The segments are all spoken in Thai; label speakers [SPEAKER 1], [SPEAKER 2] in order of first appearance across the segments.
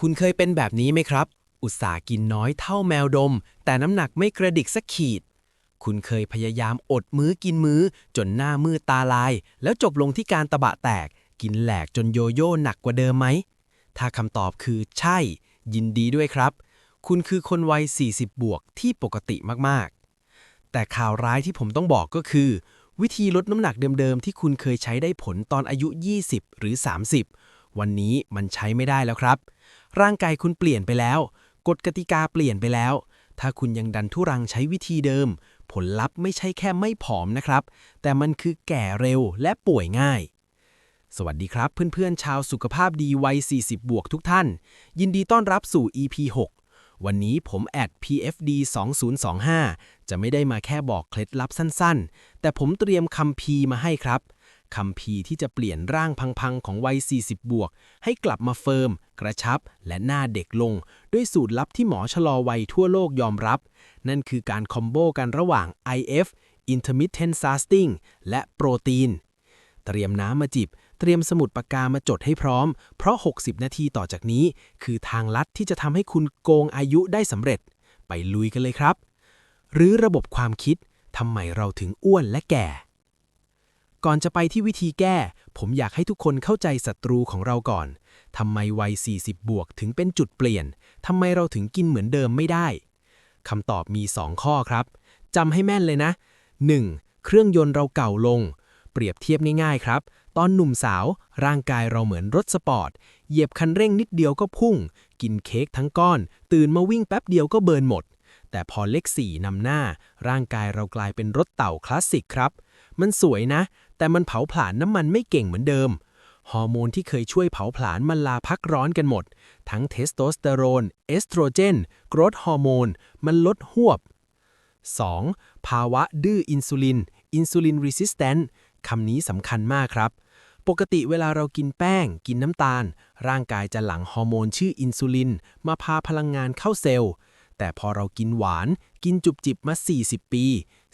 [SPEAKER 1] คุณเคยเป็นแบบนี้ไหมครับอุตส่าห์กินน้อยเท่าแมวดมแต่น้ำหนักไม่กระดิกสักขีดคุณเคยพยายามอดมื้อกินมื้อจนหน้ามืดตาลายแล้วจบลงที่การตะบะแตกกินแหลกจนโยโย่หนักกว่าเดิมไหมถ้าคำตอบคือใช่ยินดีด้วยครับคุณคือคนวัย40บวกที่ปกติมากๆแต่ข่าวร้ายที่ผมต้องบอกก็คือวิธีลดน้ำหนักเดิมๆที่คุณเคยใช้ได้ผลตอนอายุ20หรือ30วันนี้มันใช้ไม่ได้แล้วครับร่างกายคุณเปลี่ยนไปแล้วกฎกติกาเปลี่ยนไปแล้วถ้าคุณยังดันทุรังใช้วิธีเดิมผลลัพธ์ไม่ใช่แค่ไม่ผอมนะครับแต่มันคือแก่เร็วและป่วยง่ายสวัสดีครับเพื่อนๆชาวสุขภาพดีวัย40บวกทุกท่านยินดีต้อนรับสู่ EP 6วันนี้ผม@PFD 2025จะไม่ได้มาแค่บอกเคล็ดลับสั้นๆแต่ผมเตรียมคัมภีร์มาให้ครับคัมภีร์ที่จะเปลี่ยนร่างพังๆของวัย40บวกให้กลับมาเฟิร์มกระชับและหน้าเด็กลงด้วยสูตรลับที่หมอชะลอวัยทั่วโลกยอมรับนั่นคือการคอมโบกันระหว่าง IF Intermittent Fasting และโปรตีนเตรียมน้ำมาจิบเตรียมสมุดปากกามาจดให้พร้อมเพราะ60นาทีต่อจากนี้คือทางลัดที่จะทำให้คุณโกงอายุได้สำเร็จไปลุยกันเลยครับหรือระบบความคิดทำไมเราถึงอ้วนและแก่ก่อนจะไปที่วิธีแก้ผมอยากให้ทุกคนเข้าใจศัตรูของเราก่อนทำไมวัย40บวกถึงเป็นจุดเปลี่ยนทำไมเราถึงกินเหมือนเดิมไม่ได้คำตอบมี2ข้อครับจำให้แม่นเลยนะ 1. เครื่องยนต์เราเก่าลงเปรียบเทียบง่ายๆครับตอนหนุ่มสาวร่างกายเราเหมือนรถสปอร์ตเหยียบคันเร่งนิดเดียวก็พุ่งกินเค้กทั้งก้อนตื่นมาวิ่งแป๊บเดียวก็เบิร์นหมดแต่พอเลข4นำหน้าร่างกายเรากลายเป็นรถเต่าคลาสสิกครับมันสวยนะแต่มันเผาผลาญน้ำมันไม่เก่งเหมือนเดิมฮอร์โมนที่เคยช่วยเผาผลาญมันลาพักร้อนกันหมดทั้งเทสโทสเตอโรนเอสโตรเจนโกรทฮอร์โมนมันลดหวบ 2. ภาวะดื้ออินซูลินรีสิสแตนต์คำนี้สำคัญมากครับปกติเวลาเรากินแป้งกินน้ำตาลร่างกายจะหลั่งฮอร์โมนชื่ออินซูลินมาพาพลังงานเข้าเซลล์แต่พอเรากินหวานกินจุบจิบมา40ปี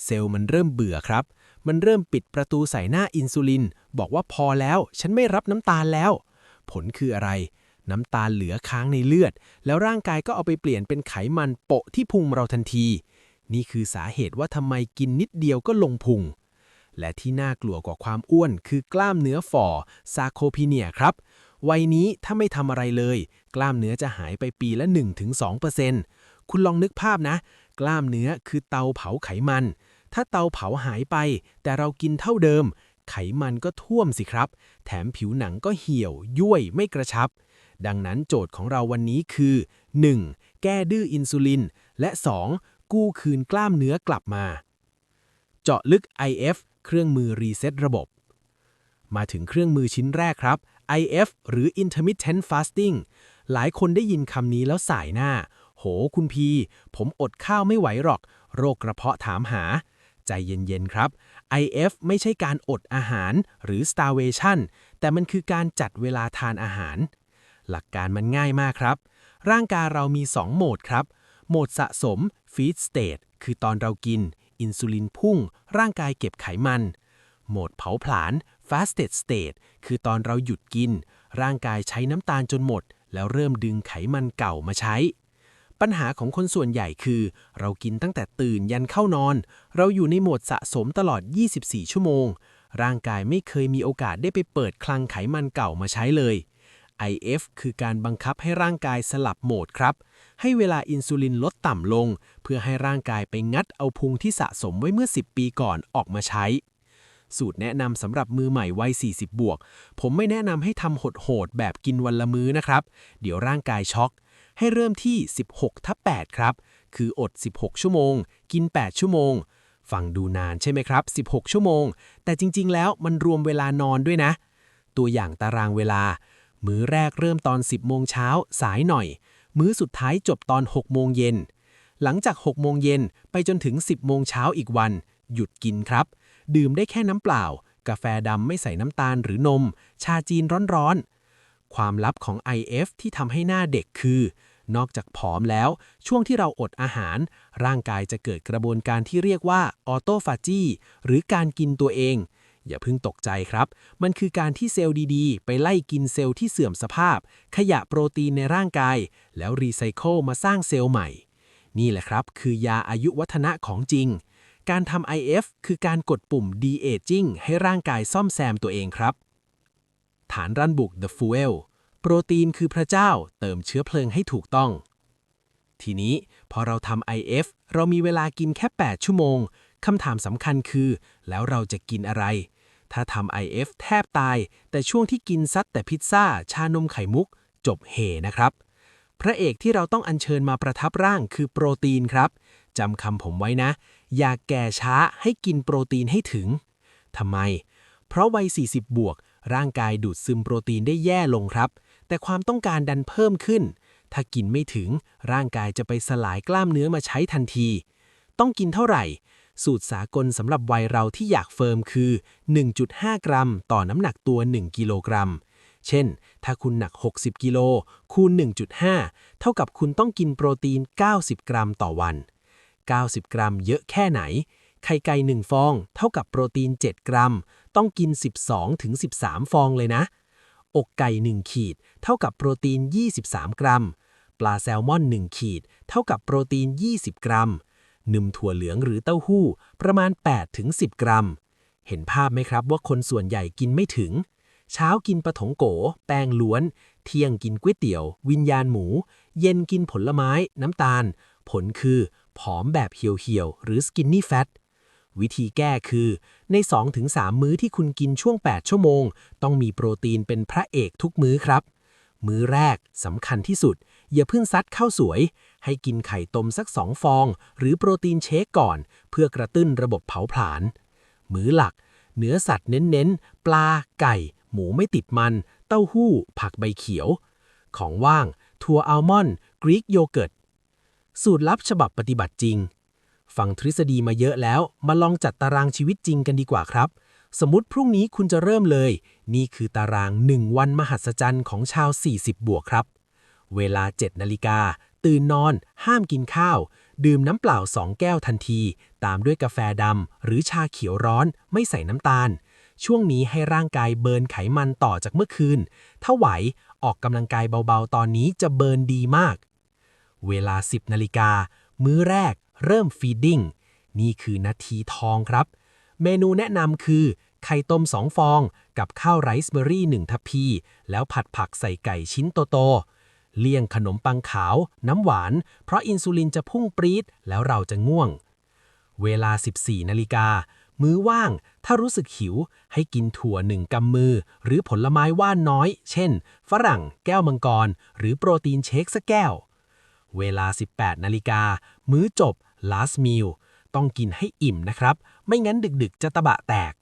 [SPEAKER 1] เซลล์มันเริ่มเบื่อครับมันเริ่มปิดประตูใส่หน้าอินซูลินบอกว่าพอแล้วฉันไม่รับน้ำตาลแล้วผลคืออะไรน้ำตาลเหลือค้างในเลือดแล้วร่างกายก็เอาไปเปลี่ยนเป็นไขมันโปะที่พุงเราทันทีนี่คือสาเหตุว่าทำไมกินนิดเดียวก็ลงพุงและที่น่ากลัวกว่าความอ้วนคือกล้ามเนื้อฝ่อซาร์โคพีเนียครับวัยนี้ถ้าไม่ทำอะไรเลยกล้ามเนื้อจะหายไปปีละ 1-2% คุณลองนึกภาพนะกล้ามเนื้อคือเตาเผาไขมันถ้าเตาเผาหายไปแต่เรากินเท่าเดิมไขมันก็ท่วมสิครับแถมผิวหนังก็เหี่ยวย่วยไม่กระชับดังนั้นโจทย์ของเราวันนี้คือ 1. แก้ดื้ออินซูลินและ 2. กู้คืนกล้ามเนื้อกลับมาเจาะลึก IF เครื่องมือรีเซ็ตระบบมาถึงเครื่องมือชิ้นแรกครับ IF หรือ Intermittent Fasting หลายคนได้ยินคำนี้แล้วสายหน้าโหคุณพีผมอดข้าวไม่ไหวหรอกโรคกระเพาะถามหาใจเย็นๆครับ IF ไม่ใช่การอดอาหารหรือ starvation แต่มันคือการจัดเวลาทานอาหารหลักการมันง่ายมากครับร่างกายเรามี2โหมดครับโหมดสะสม Feed State คือตอนเรากินอินซูลินพุ่งร่างกายเก็บไขมันโหมดเผาผลาญ Fasted State คือตอนเราหยุดกินร่างกายใช้น้ำตาลจนหมดแล้วเริ่มดึงไขมันเก่ามาใช้ปัญหาของคนส่วนใหญ่คือเรากินตั้งแต่ตื่นยันเข้านอนเราอยู่ในโหมดสะสมตลอด24ชั่วโมงร่างกายไม่เคยมีโอกาสได้ไปเปิดคลังไขมันเก่ามาใช้เลย IF คือการบังคับให้ร่างกายสลับโหมดครับให้เวลาอินซูลินลดต่ำลงเพื่อให้ร่างกายไปงัดเอาพุงที่สะสมไว้เมื่อ10ปีก่อนออกมาใช้สูตรแนะนำสำหรับมือใหม่วัย40บวกผมไม่แนะนำให้ทำโหดๆแบบกินวันละมื้อนะครับเดี๋ยวร่างกายช็อกให้เริ่มที่16/8ครับคืออด16ชั่วโมงกิน8ชั่วโมงฟังดูนานใช่ไหมครับ16ชั่วโมงแต่จริงๆแล้วมันรวมเวลานอนด้วยนะตัวอย่างตารางเวลามื้อแรกเริ่มตอน10โมงเช้าสายหน่อยมื้อสุดท้ายจบตอน6โมงเย็นหลังจาก6โมงเย็นไปจนถึง10โมงเช้าอีกวันหยุดกินครับดื่มได้แค่น้ำเปล่ากาแฟดำไม่ใส่น้ำตาลหรือนมชาจีนร้อนๆความลับของ IF ที่ทำให้หน้าเด็กคือนอกจากผอมแล้วช่วงที่เราอดอาหารร่างกายจะเกิดกระบวนการที่เรียกว่าออโตฟาจีหรือการกินตัวเอง อย่าเพิ่งตกใจครับ มันคือการที่เซลล์ดีๆ ไปไล่กินเซลล์ที่เสื่อมสภาพ ขยะโปรตีนในร่างกาย แล้วรีไซเคิลมาสร้างเซลล์ใหม่ นี่แหละครับคือยาอายุวัฒนะของจริง การทำ IF คือการกดปุ่ม de-aging ให้ร่างกายซ่อมแซมตัวเองครับ ฐานรันบุก The Fuel โปรตีนคือพระเจ้าเติมเชื้อเพลิงให้ถูกต้อง ทีนี้พอเราทำ IF เรามีเวลากินแค่ 8 ชั่วโมง คำถามสำคัญคือ แล้วเราจะกินอะไร ถ้าทำ IF แทบตาย แต่ช่วงที่กินซัดแต่พิซซ่า ชานมไข่มุก จบเฮนะครับ พระเอกที่เราต้องอัญเชิญมาประทับร่างคือโปรตีนครับ จำคำผมไว้นะ อย่าแก่ช้าให้กินโปรตีนให้ถึง ทำไม เพราะวัย 40 บวก ร่างกายดูดซึมโปรตีนได้แย่ลงครับ แต่ความต้องการดันเพิ่มขึ้น ถ้ากินไม่ถึง ร่างกายจะไปสลายกล้ามเนื้อมาใช้ทันที ต้องกินเท่าไหร่ สูตรสากลสำหรับวัยเราที่อยากเฟิร์มคือ 1.5 กรัมต่อน้ำหนักตัว 1 กิโลกรัม เช่น ถ้าคุณหนัก 60 กิโล คูณ 1.5 เท่ากับคุณต้องกินโปรตีน 90 กรัมต่อวัน 90 กรัมเยอะแค่ไหน ไข่ไก่ 1 ฟอง เท่ากับโปรตีน 7 กรัม ต้องกิน 12-13 ฟองเลยนะ อกไก่ 1 ขีด เท่ากับโปรตีน 23 กรัม ปลาแซลมอน 1 ขีด เท่ากับโปรตีน 20 กรัมนมถั่วเหลืองหรือเต้าหู้ ประมาณ 8-10 กรัม เห็นภาพไหมครับว่าคนส่วนใหญ่กินไม่ถึง เช้ากินปลาท่องโก แป้งล้วน เที่ยงกินก๋วยเตี๋ยว วิญญาณหมู เย็นกินผลไม้ น้ำตาล ผลคือ ผอมแบบเหี่ยวๆ หรือ skinny fat วิธีแก้คือ ใน 2-3 มื้อที่คุณกินช่วง 8 ชั่วโมง ต้องมีโปรตีนเป็นพระเอกทุกมื้อครับ มื้อแรกสำคัญที่สุด อย่าเพิ่งซัดข้าวสวย ให้กินไข่ต้มสัก 2 ฟอง หรือโปรตีนเชคก่อน เพื่อกระตุ้นระบบเผาผลาญ มื้อหลัก เนื้อสัตว์เน้นๆ ปลา ไก่ หมูไม่ติดมัน เต้าหู้ ผักใบเขียว ของว่าง ถั่วอัลมอนด์ กรีกโยเกิร์ต สูตรลับฉบับปฏิบัติจริง ฟังทฤษฎีมาเยอะแล้ว มาลองจัดตารางชีวิตจริงกันดีกว่าครับ สมมุติพรุ่งนี้คุณจะเริ่มเลย นี่คือตาราง 1 วันมหัศจรรย์ของชาว 40 บวกครับ เวลา 7 นาฬิกา ตื่นนอน ห้ามกินข้าว ดื่มน้ำเปล่า 2 แก้วทันที ตามด้วยกาแฟดำ หรือชาเขียวร้อน ไม่ใส่น้ำตาล ช่วงนี้ให้ร่างกายเบิร์นไขมันต่อจากเมื่อคืน ถ้าไหว ออกกำลังกายเบาๆ ตอนนี้จะเบิร์นดีมาก เวลา 10 นาฬิกา มื้อแรก เริ่มฟีดดิ้ง นี่คือนาทีทองครับ เมนูแนะนำคือ ไข่ต้ม 2 ฟอง กับข้าวไรซ์เบอร์รี่ 1 ทัพพี แล้วผัดผักใส่ไก่ชิ้นโตๆ เลี่ยงขนมปังขาว น้ำหวาน เพราะอินซูลินจะพุ่งปรี๊ด แล้วเราจะง่วง เวลา 14 นาฬิกา มื้อว่าง ถ้ารู้สึกหิว ให้กินถั่ว 1 กำมือ หรือผลไม้ว่านน้อย เช่น ฝรั่ง แก้วมังกร หรือโปรตีนเชคสักแก้ว เวลา 18 นาฬิกา มื้อจบ last meal ต้องกินให้อิ่มนะครับ ไม่งั้นดึกๆ จะตะบะแตก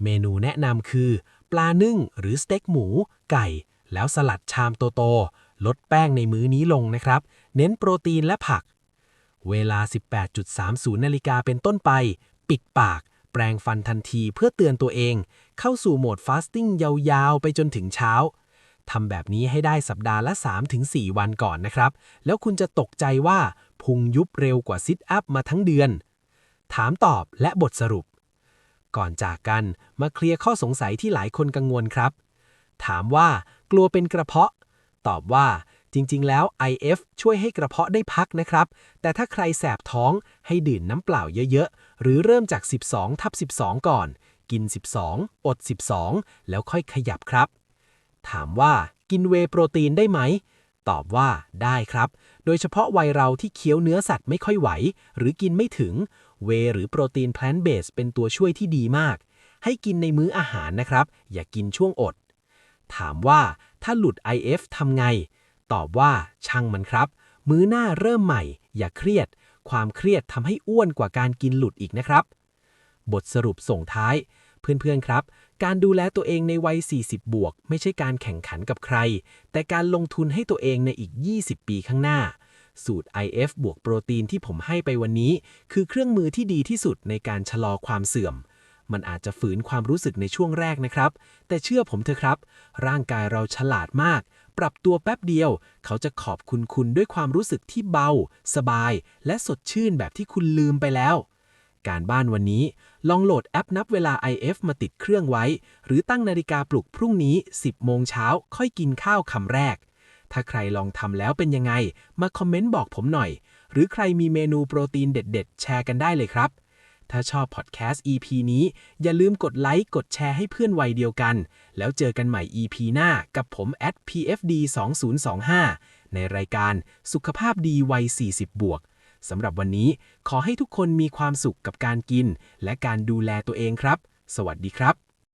[SPEAKER 1] เมนูแนะนำคือ ปลานึ่งหรือสเต็กหมู ไก่ แล้วสลัดชามโตๆ ลดแป้งในมื้อนี้ลงนะครับ เน้นโปรตีนและผัก เวลา 18.30 นาฬิกาเป็นต้นไป ปิดปาก แปรงฟันทันทีเพื่อเตือนตัวเอง เข้าสู่โหมดฟาสติ้งยาวๆ ไปจนถึงเช้า ทำแบบนี้ให้ได้สัปดาห์ละ 3-4 วันก่อนนะครับ แล้วคุณจะตกใจว่าพุงยุบเร็วกว่าซิทอัพมาทั้งเดือน ถามตอบและบทสรุป ก่อนจากกันมาเคลียร์ข้อสงสัยที่หลายคนกังวลครับ ถามว่ากลัวเป็นกระเพาะ ตอบว่าจริงๆแล้ว IF ช่วยให้กระเพาะได้พักนะครับ แต่ถ้าใครแสบท้องให้ดื่มน้ำเปล่าเยอะๆ หรือเริ่มจาก 12/12 ก่อน กิน 12 อด 12 แล้วค่อยขยับครับ ถามว่ากินเวย์โปรตีนได้ไหม ตอบว่าได้ครับ โดยเฉพาะวัยเราที่เคี้ยวเนื้อสัตว์ไม่ค่อยไหว หรือกินไม่ถึง เวย์หรือโปรตีนแพลนต์เบสเป็นตัวช่วยที่ดีมาก ให้กินในมื้ออาหารนะครับ อย่ากินช่วงอด ถามว่าถ้าหลุด IF ทำไง ตอบว่าช่างมันครับ มื้อหน้าเริ่มใหม่ อย่าเครียด ความเครียดทำให้อ้วนกว่าการกินหลุดอีกนะครับ บทสรุปส่งท้าย เพื่อนๆครับ การดูแลตัวเองในวัย 40 บวก ไม่ใช่การแข่งขันกับใคร แต่การลงทุนให้ตัวเองในอีก 20 ปีข้างหน้า สูตร IF บวกโปรตีนที่ผมให้ไปวันนี้ คือเครื่องมือที่ดีที่สุดในการชะลอความเสื่อม มันอาจจะฝืนความรู้สึกในช่วงแรกนะครับ แต่เชื่อผมเถอะครับ ร่างกายเราฉลาดมาก ปรับตัวแป๊บเดียว เขาจะขอบคุณด้วยความรู้สึกที่เบา สบาย และสดชื่นแบบที่คุณลืมไปแล้ว การบ้านวันนี้ลองโหลดแอปนับเวลา IF มาติดเครื่องไว้หรือตั้งนาฬิกาปลุกพรุ่งนี้ 10 โมงเช้าค่อยกินข้าวคำแรกถ้าใครลองทำแล้วเป็นยังไงมาคอมเมนต์บอกผมหน่อยหรือใครมีเมนูโปรตีนเด็ดๆแชร์กันได้เลยครับถ้าชอบพอดแคสต์ EP นี้อย่าลืมกดไลค์กดแชร์ให้เพื่อนวัยเดียวกันแล้วเจอกันใหม่ EP หน้ากับผม @pfd2025 ในรายการสุขภาพดีวัย 40 บวกสำหรับวันนี้ขอให้ทุกคนมีความสุขกับการกินและการดูแลตัวเองครับสวัสดีครับ